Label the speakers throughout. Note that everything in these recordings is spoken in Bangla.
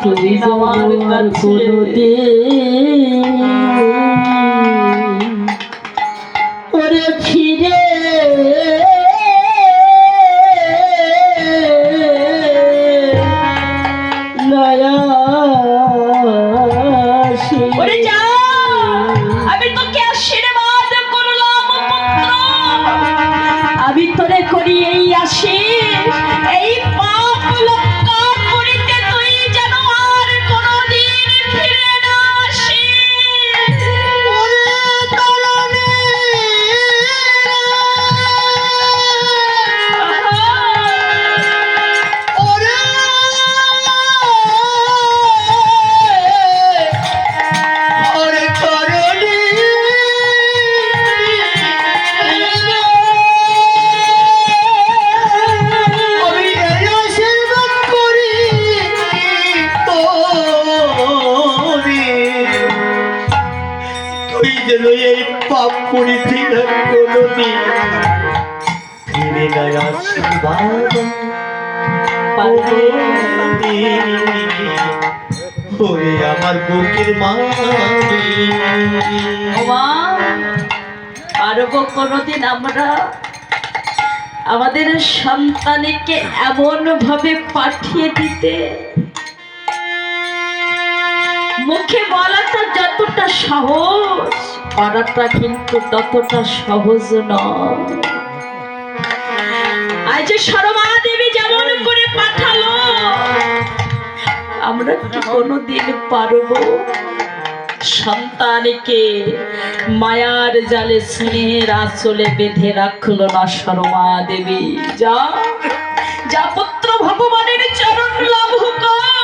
Speaker 1: তুই আমার কাছে ওরে ফিরে আমি তোরে করি এই আসি এই পাপ লঙ্কা করিতে তুই যেন আর কোনদিন ফিরে না আসি
Speaker 2: এই পাপ করিতে কোনদিন ফিরে না আসি ওরে আমার বুকের মা
Speaker 1: পারবো কোনদিন আমরা আমাদের সন্তানকে এমন ভাবে পাঠিয়ে দিতে? মুখে বলাটা যতটা সহজ করাটা কিন্তু ততটা সহজ নয়। আজ সরমা দেবী যেমন করে পাঠালো আমরা কি কোনোদিন পারবো? সন্তানকে মায়ার জালে স্নেহের আঁচলে বেঁধে রাখলো না সরমা দেবী। যা যা পুত্র ভগবানের চরণ লাভ কর,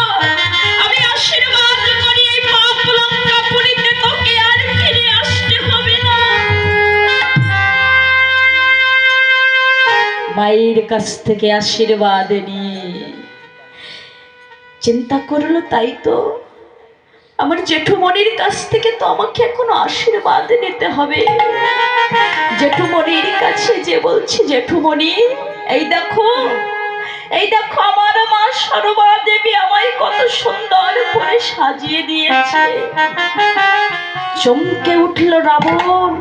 Speaker 1: আমি আশীর্বাদ করি এই পাপ লঙ্কা পুরিতে তোকে আর ফিরে আসতে হবে না। মায়ের কাছ থেকে আশীর্বাদ নিয়ে চিন্তা করলো, তাই তো আমার জেঠুমনির কাছ থেকে তো আমাকে এখনো আশীর্বাদ নিতে হবে। জেঠুমনির কাছে যে বলছি, জেঠুমনি এই দেখো আমার মা সরমা দেবী আমায় কত সুন্দর করে সাজিয়ে দিয়েছে। চমকে উঠল রাবণ,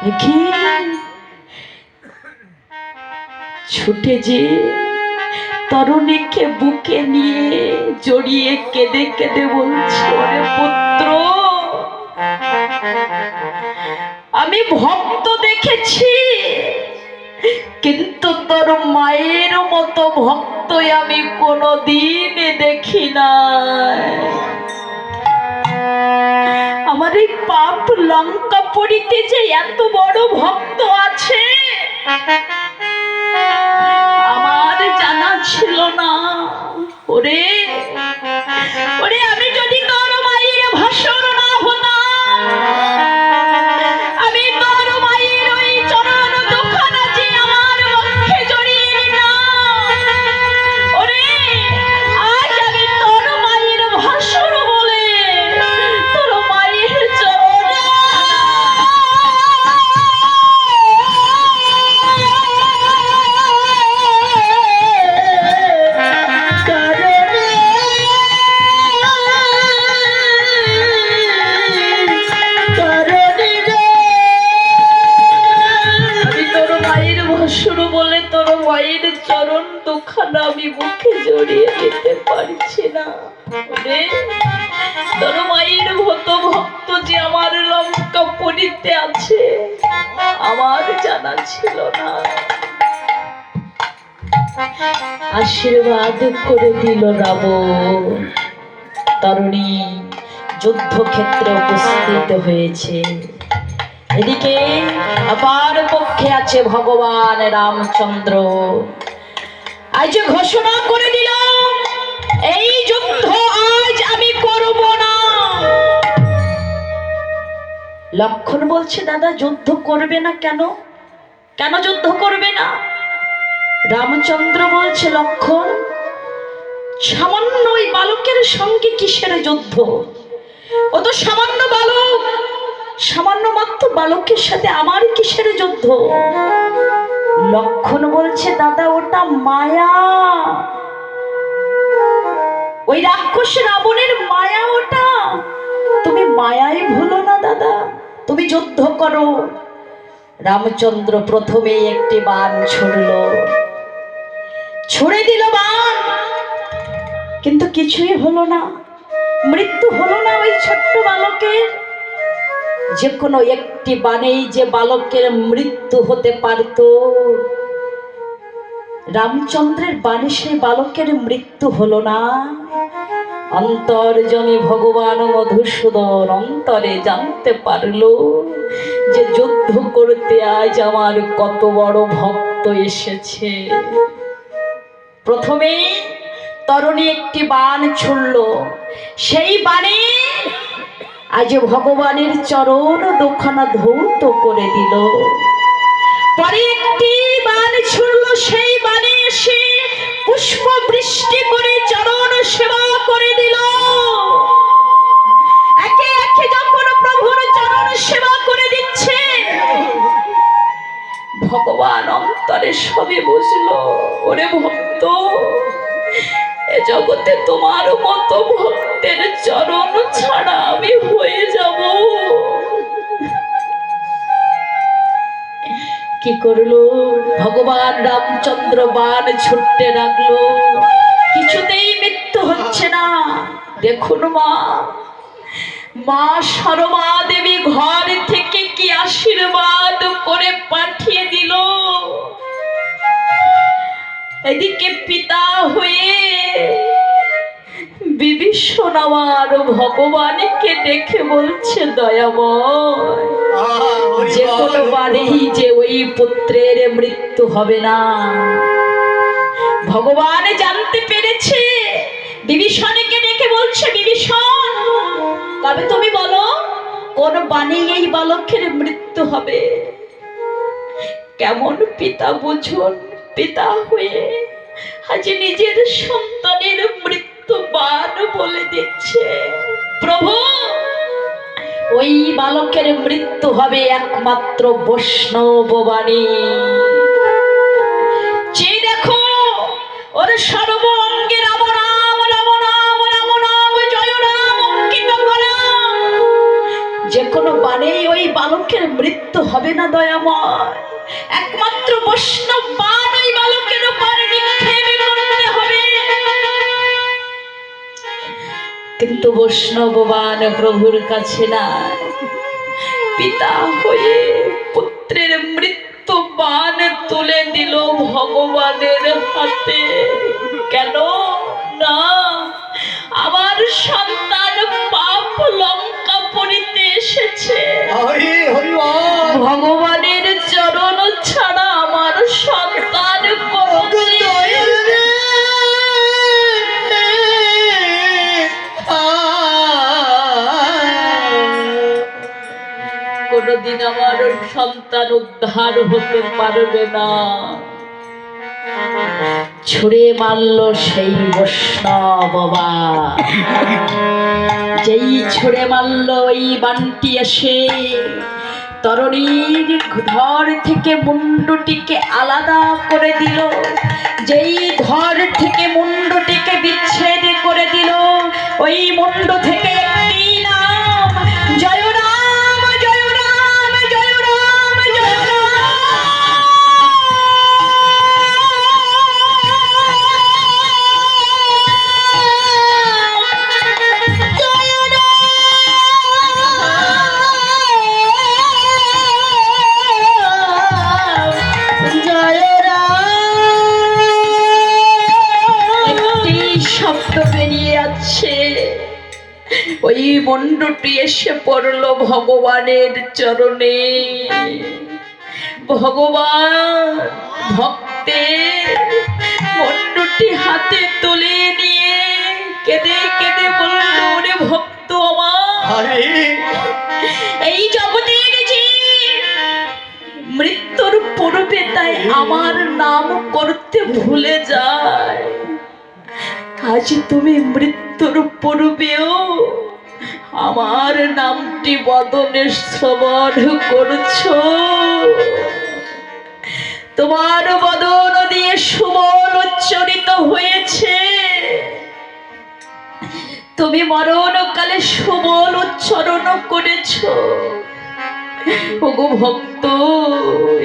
Speaker 1: দেখি ছুটে যে তরুণীকে বুকে নিয়ে জড়িয়ে কেঁদে কেঁদে বলছে, ওরে পুত্র আমি ভক্ত দেখেছি কিন্তু তোর মায়ের মতো ভক্তই আমি কোনোদিন দেখি নাই। আমার এই পাপ লঙ্কা পুরিতে যে এত বড় ভক্ত আছে আমার জানা ছিল না। ওরে ওরে আমি যদি তোর মায়ের ভাষণ না হতাম, আমি তোর মায়ের ওই চরণ দুখানা যে আমার মুখে জড়িয়ে নিলাম, ওরে আজ আমি তোর মায়ের ভাষণ বলে তোর মায়ের চরণ আমি মুখে জড়িয়ে যেতে পারছি না। তোর মায়ের মতো ভক্ত যে আমার লঙ্কা পুরিতে আছে আমার জানা ছিল না। আশীর্বাদ করে দিল রাবণ। তরুণী যুদ্ধক্ষেত্রে উপস্থিত হয়েছে। এদিকে আপার পক্ষে আছে ভগবান রামচন্দ্র। আজ ঘোষণা করে দিল এই যুদ্ধ আজ আমি করব না। লক্ষণ বলছে, দাদা যুদ্ধ করবে না কেন? কেন যুদ্ধ করবে না? রামচন্দ্র বলছে, লক্ষণ সামান্য ওই বালকের সঙ্গে কিসের যুদ্ধ? ও তো সামান্য বালক, সামান্য মাত্র বালকের সাথে আমার কিসের যুদ্ধ? লক্ষণ বলছে, দাদা ওটা মায়া। ওই রাক্ষস রাবণের মায়া ওটা, তুমি মায়াই ভুলো না দাদা, তুমি যুদ্ধ করো। রামচন্দ্র প্রথমেই একটি বাণ ছুড়লো, ছুড়ে দিল বাণ, কিন্তু কিছুই হলো না, মৃত্যু হলো না ওই ছোট্ট বালকের। যে কোনো একটি বাণেই যে বালকের মৃত্যু হতে পারত, রামচন্দ্রের বাণে সেই বালকের মৃত্যু হলো না। অন্তর্জনে ভগবান মধুসূদন অন্তরে জানতে পারলো যে যুদ্ধ করতে আজ আমার কত বড় ভক্ত এসেছে। প্রথমেই তরুণী একটি বাণ ছুড়ল, সেই বাণে আজ ভগবানের চরণ দুখানা ধৌত করে দিল। পরে একটি বাণ ছুড়ল, সেই বাণে এসে পুষ্প বৃষ্টি করে চরণ সেবা করে দিল। একে একে যখন প্রভুর চরণ সেবা করে দিচ্ছে, ভগবান অন্তরে সবে বুঝলো, ওরে ভক্ত, এ জগতে তোমার মতো ভক্তের চরণ ছাড়া আমি হয়ে যাব। কি করলো ভগবান রামচন্দ্র? বাণ ছুটতে লাগলো, কিছুতেই মৃত্যু হচ্ছে না। দেখুন মা, মা সরমা দেবী ঘর থেকে কি আশীর্বাদ করে পাঠিয়ে দিল। এদিকে পিতা হয়ে বিভীষণ আমার ভগবানকে দেখে বলছে, দয়াময়, যে কোনো বারেই যে ওই পুত্রের মৃত্যু হবে না। ভগবান জানতে পেরেছে, বিভীষণকে দেখে বলছে, বিভীষণ, তবে তুমি বলো কোন বাণী এই বালকের মৃত্যু হবে? কেমন পিতা বুঝুন, পিতা হয়ে আজ নিজের সন্তানের মৃত্যু বাণ বলে দিচ্ছে। প্রভু, ওই বালকের মৃত্যু হবে একমাত্র বৈষ্ণব বাণী। যে দেখো ওর সর্ব অঙ্গে রাম রাম রাম রাম রাম রাম জয় রাম অঙ্কিত করা। যে কোনো বাণেই ওই বালকের মৃত্যু হবে না দয়াময়, একমাত্র বৈষ্ণব বাণ ওই বালকের উপর নিক্ষেপ করতে হবে। কিন্তু বৈষ্ণব বাণ প্রভুর কাছে নাই। পিতা হয়ে পুত্রের মৃত্যু বাণ তুলে দিল ভগবানের হাতে। কেন না, আমার সন্তান পাপ লঙ্কা পড়িতে এসেছে, ভগবানের চরণ ছাড়া আমার সন্তান কোনদিন আমার সন্তান উদ্ধার হতে পারবে না। ছুড়ে মারল সেই বৈষ্ণব বাণ, যেই ছুড়ে মারল ওই বাণটি এসে তরুণীর ঘর থেকে মুন্ডটিকে আলাদা করে দিল। যেই ঘর থেকে মুন্ডটিকে বিচ্ছেদ করে দিল, ওই মুন্ড থেকে একটি নাম, জয় রাম জয় রাম জয় রাম জয় রাম। ওই মুন্ডটি এসে পড়ল ভগবানের চরণে। ভগবান ভক্তের মুন্ডটি হাতে তুলে নিয়ে কেঁদে কেঁদে বলল, ওরে ভক্ত আমার, এই জগতের যে মৃত্যুর পূর্বে তাই আমার নাম করতে ভুলে যায়, আজ তুমি মৃত্যুর পূর্বেও আমার নামটি বদনে শ্রবণ করছো। তোমার বদন দিয়ে সুমন উচ্চারিত হয়েছে, তুমি মরণকালে সুবল উচ্চারণ করেছ, ওগো ভক্ত,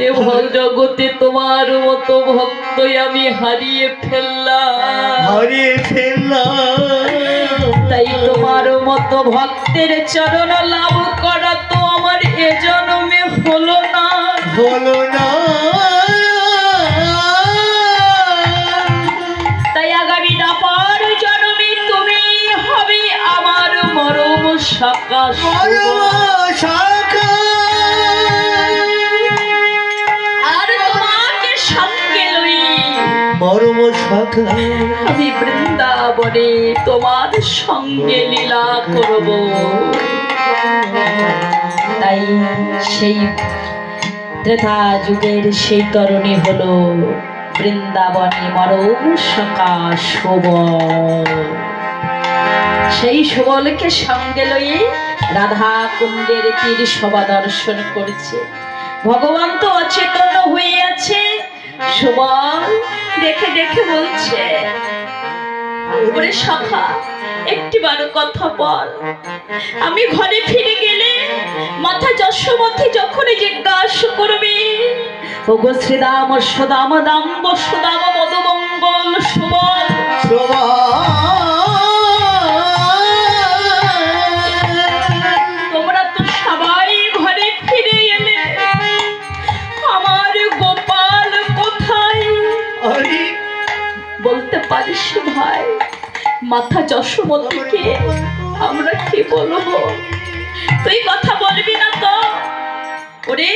Speaker 1: এ জগতে তোমার মতো ভক্তই আমি হারিয়ে ফেললাম। তাই তোমার মতো ভক্তের চরণ লাভ করা তো আমার এ জন্মে হলো না। তাই আগামী নাপার জন্মে তুমি হবে আমার মরম শাখা। আর তোমাকে সঙ্গে লই আমি বৃন্দাবনে তোমার সঙ্গে লীলা করব। তাই সেই ত্রেতা যুগের সেই তরুণী হলো বৃন্দাবনে মরম সখা সুবল। সেই সুবলকে সঙ্গে লয়ে রাধা কুণ্ডের তীর শোভা দর্শন করছে। ভগবান তো অচেতন হয়ে আছে। সুবল দেখে দেখে বলছে, ওরে সখা, একটিবার কথা বল। আমি ঘরে ফিরে গেলে মাথা যশোমতি যখন জিজ্ঞাসা করবে, ওগো শ্রীদাম সুদাম দাম বসুদাম মধুমঙ্গল সুবল, তোমরা তো সবাই ঘরে ফিরে এলে, আমার গোপাল কোথায়? বলতে পারিস ভাই? মাথা যশোমতিকে আমরা কি বলবো? তুই কথা বলবি না তো? ওরে,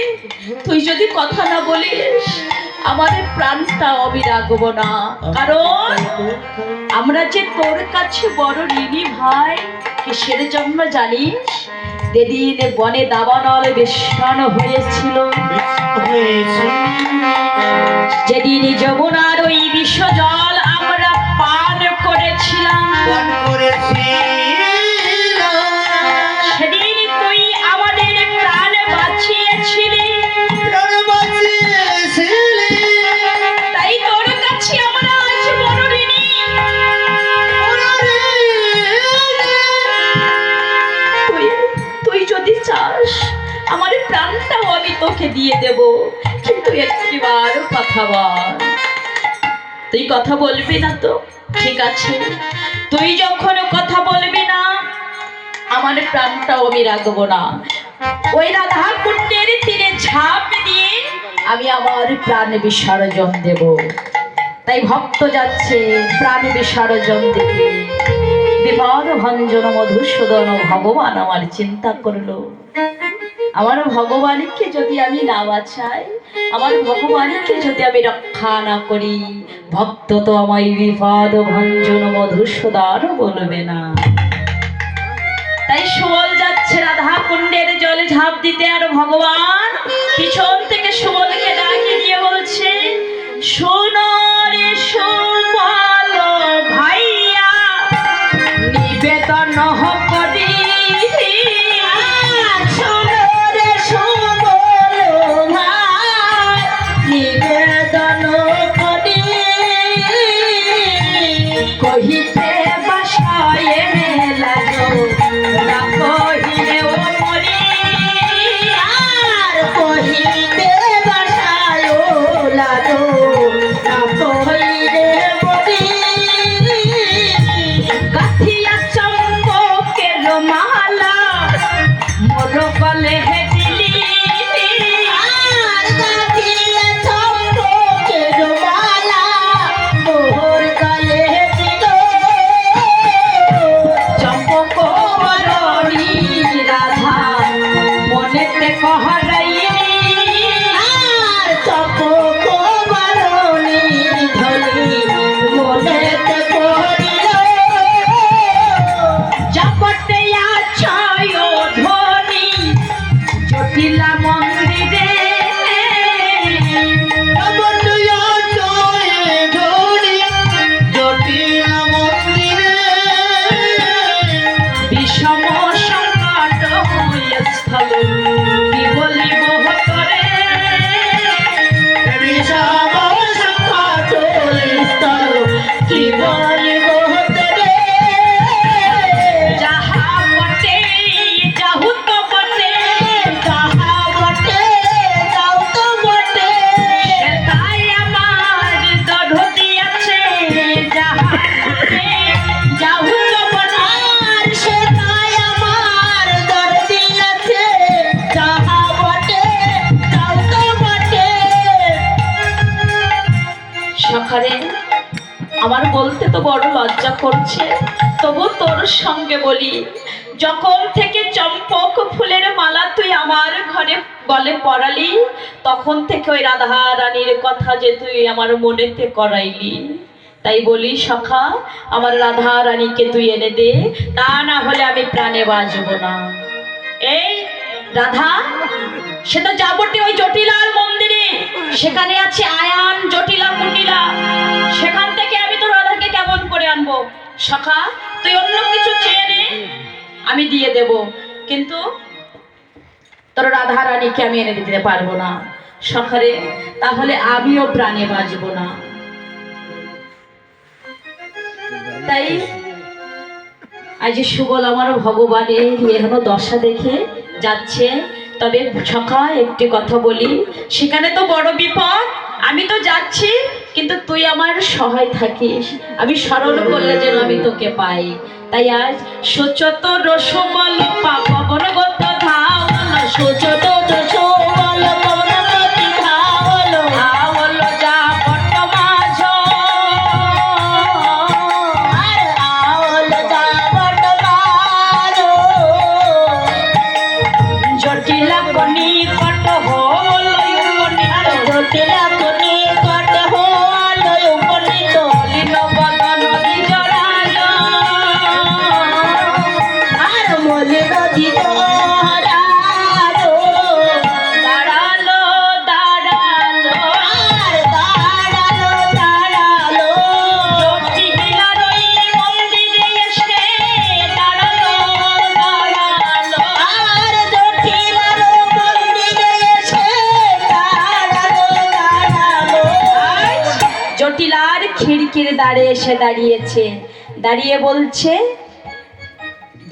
Speaker 1: তুই যদি কথা না বলিস আমার প্রাণটা আমি রাখবো না। কারণ আমরা যে তোর কাছে বড় ঋণী ভাই। কিসের জন্য জানিস? যেদিন বনে দাবানল বেষ্টন হয়েছিল, যেদিন যমুনার ওই বিষ জল আমরা পান করেছিলাম, সেদিন তুই আমাদের প্রাণ বাঁচিয়েছিলি। তাই তোর কাছে আমরা আজ বড় ঋণী। তুই যদি চাস আমার প্রাণটাও আমি তোকে দিয়ে দেব, কিন্তু একটিবার কথা বল। তুই কথা বলবি না তো? ঠিক আছে, তুই যখন কথা বলবি না আমার প্রাণটাও আমি রাখবো না। ওই রাধা কুণ্ডের তীরে ঝাঁপ দিয়ে আমি আমার প্রাণ বিসর্জন দেব। তাই ভক্ত যাচ্ছে প্রাণ বিসর্জন দিতে। বিপদ ভঞ্জন মধুসূদন ভগবান আমার চিন্তা করলো, আমার ভগবানকে যদি আমি না বাঁচাই, আমার ভগবানকে যদি আমি রক্ষা না করি, ভক্ত তো আমায় বিপদ ভঞ্জন মধুসূদন বলবে না। তাই সুবল যাচ্ছে রাধা কুণ্ডের জলে ঝাঁপ দিতে, আর ভগবান পিছন থেকে সুবলকে ডাকে দিয়ে বলছে, শোনো রে সুবল ভাইয়া, নিবেদন করি, নিবেদন করি, কহিতে বাসায় লাগো না কহিলে ও মরি, আর কহিতে বাসায় লাগো না কহিলে করছে, তবু তোর সঙ্গে বলি, যখন থেকে চম্পক ফুলের মালা তুই আমার ঘরে গলে পরালি, তখন থেকে ওই রাধা রানীর কথা যে তুই আমার মনেতে করাইলি। তাই বলি সখা, আমার রাধা রানীকে তুই এনে দে, তা না হলে আমি প্রাণে বাঁচব না। এই রাধা, সে তো যাবটি ওই জটিলার মন্দিরে, সেখানে আছে আয়ান জটিলা কুটিলা, সেখান থেকে আমি তো রাধাকে কেমন করে আনবো? সখা, তুই অন্য কিছু চেয়ে নে, আমি দিয়ে দেব, কিন্তু তোর রাধা রানীকে আমি এনে দিতে পারবো না। সখারে, তাহলে আমিও প্রাণে বাঁচবো না। তাই আজ সুবল আমার ভগবানের এখনো দশা দেখে যাচ্ছে। তবে সখা, একটি কথা বলি, সেখানে তো বড় বিপদ, আমি তো যাচ্ছি, কিন্তু তুই আমার সহায় থাকিস, আমি স্মরণ করলে যেন আমি তোকে পাই। তাই আজ সচত রসবল পাবন গত ধাওল, সচত রসবল পাবন গত ধাওল, ধাওল যা বট মাঝ, আর আওল যা বট মাঝ, জটিলা কনি কট হল উপনীত, জটিলা কনি কট হল উপনীত, লীন বদন জড়াল, আর মলি নদী দাঁড়ালো, দাঁড়ালো দাঁড়ালো, আর দাঁড়ালো দাঁড়ালো, জটিলার ওই মন্দিরে এসে দাঁড়ালো দাঁড়ালো, আর জটিলার মন্দিরে এসে দাঁড়ালো দাঁড়ালো। জটিলার খিড়কির দ্বারে এসে দাঁড়িয়েছে, দাঁড়িয়ে বলছে,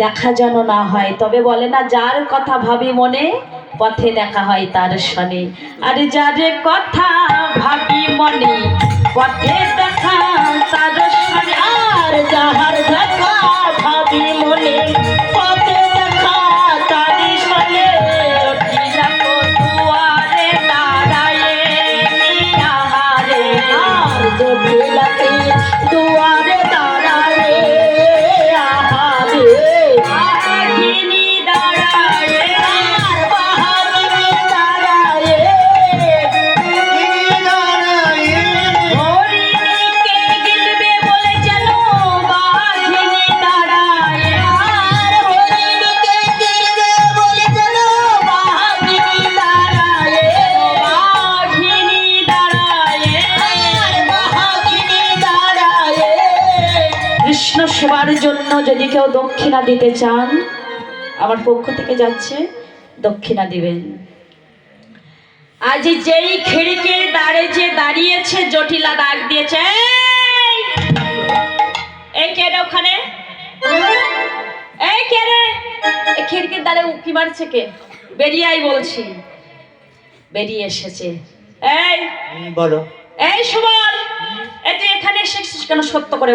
Speaker 1: দেখা যেন না হয়, তবে বলে না, যার কথা ভাবি মনে পথে দেখা হয় তার সনে, আর যার কথা ভাবি মনে পথে দেখা তার সনে, আর যাহার দেখা ভাবি মনে পথে দেখা তার সনে, জটিলা কো দুয়ারে দাঁড়ায়ে আহারে, আর জটিলাকে দুয়ারে দাঁড়ায়ে আহারে, বাঘিনী দাঁড়ায়ে, আর বাঘিনী দাঁড়ায়ে, হরিণীকে গিলবে বলে যেন বাঘিনী দাঁড়ায়ে, আর হরিণীকে গিলবে বলে যেন বাঘিনী দাঁড়ায়ে, বাঘিনী দাঁড়ায়ে, আর বাঘিনী দাঁড়ায়ে। কৃষ্ণ সেবার জন্য যদি কেউ দক্ষিণা দিতে চান, আমার পক্ষ থেকে যাচ্ছে, দক্ষিণা দিবেন। আজ যেই খিড়কির দ্বারে যে দাঁড়িয়েছে, জটিলা ডাক দিয়েছে, এই কে রে ওখানে, এই কে রে, এই খিড়কির দ্বারে উকি মারছে কে? বেরিয়ে আই বলছি। বেরিয়ে এসেছে। এই
Speaker 2: বলো।
Speaker 1: এই সুবল, এই তুই এখানে এসেছিস কেন? সত্য করে